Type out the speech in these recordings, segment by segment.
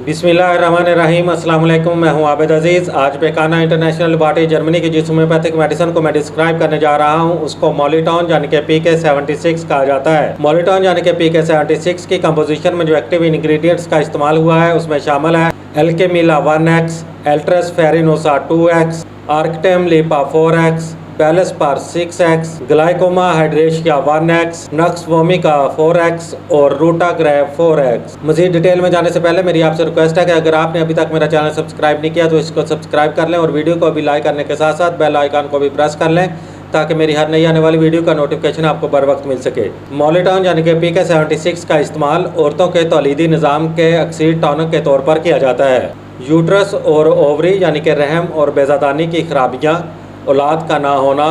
बिस्मिल्लाहिर्रहमानिर्रहीम। अस्सलाम वालेकुम। मैं हूं आबिद अजीज़। आज बेकाना इंटरनेशनल लेबॉरेटरी जर्मनी की जिस होम्योपैथिक मेडिसिन को मैं डिस्क्राइब करने जा रहा हूं उसको मॉलिटॉन यानी कि PK76 कहा जाता है। मॉलिटॉन यानी कि PK76 की कंपोजिशन में जो एक्टिव इंग्रेडिएंट्स का इस्तेमाल हुआ है उसमें शामिल है एल्केमिला 1X, एल्ट्रस फेरिनोसा 2X, आर्कटेम लिपा 4X, बेलेस्पार 6X, glaucoma हाइड्रेशिया 1X, nux vomica 4X और रूटाग्रेव 4X। मजीद डिटेल में जाने से पहले मेरी आपसे रिक्वेस्ट है कि अगर आपने अभी तक मेरा चैनल सब्सक्राइब नहीं किया तो इसको सब्सक्राइब कर लें और वीडियो को भी लाइक करने के साथ साथ बेल आइकन को भी प्रेस कर लें ताकि मेरी हर नई आने वाली वीडियो का नोटिफिकेशन आपको बर वक्त मिल सके। मॉलिटॉन यानी कि PK76 का इस्तेमाल औरतों के तौलीदी निज़ाम के अक्सर टॉनिक के तौर पर किया जाता है। यूट्रस और ओवरी यानी कि रहम और बेज़ादानी की खराबियाँ, औलाद का ना होना,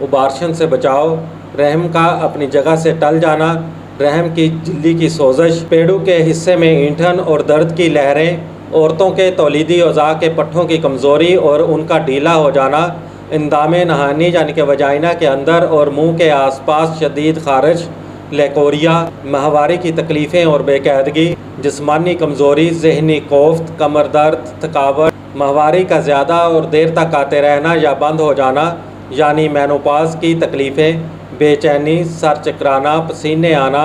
उबार्शन से बचाव, रहम का अपनी जगह से टल जाना, रहम की झिल्ली की सोजश, पेड़ों के हिस्से में ईंठन और दर्द की लहरें, औरतों के तौलीदी औज़ा के पट्ठों की कमज़ोरी और उनका ढीला हो जाना, इंदामे नहानी यानी कि वजाइना के अंदर और मुंह के आसपास शदीद खारिश, लेकोरिया, माहवारी की तकलीफ़ें और बेक़ैदगी, जिस्मानी कमज़ोरी, जहनी कोफ्त, कमर दर्द, थकावट, माहवारी का ज़्यादा और देर तक आते रहना या बंद हो जाना यानी मेनोपॉज़ की तकलीफ़ें, बेचैनी, सर चकराना, पसीने आना,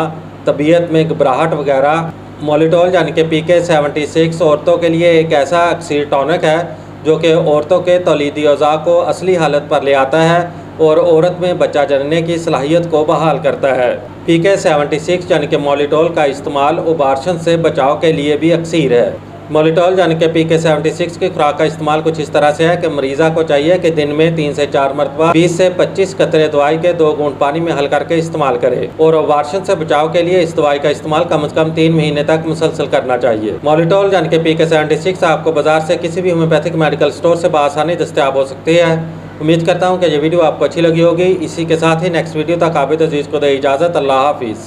तबीयत में घबराहट वगैरह। मॉलिटॉल यानी कि PK76 औरतों के लिए एक ऐसा अक्सर टॉनिक है जो कि औरतों के तौलीदी औज़ा को असली हालत पर ले आता है और औरत में बच्चा जनने की सलाहियत को बहाल करता है। PK76 यानी कि मॉलिटॉल का इस्तेमाल उबार्शन से बचाव के लिए भी अक्सर है। मॉलिटॉल यानी कि PK76 की खुराक का इस्तेमाल कुछ इस तरह से है कि मरीज़ा को चाहिए कि दिन में 3 से 4 मरतबा 20 से 25 कतरे दवाई के 2 घूंट पानी में हल करके इस्तेमाल करे और उबार्शन से बचाव के लिए इस दवाई का इस्तेमाल कम से कम 3 महीने तक मुसलसल करना चाहिए। मॉलिटॉल यानी कि PK76 आपको बाजार से किसी भी होम्योपैथिक मेडिकल स्टोर से बआसानी दस्तयाब हो सकती है। उम्मीद करता हूँ कि ये वीडियो आपको अच्छी लगी होगी। इसी के साथ ही नेक्स्ट वीडियो तक आबिद अजीज़ को दे इजाज़त। अल्लाह हाफिज़।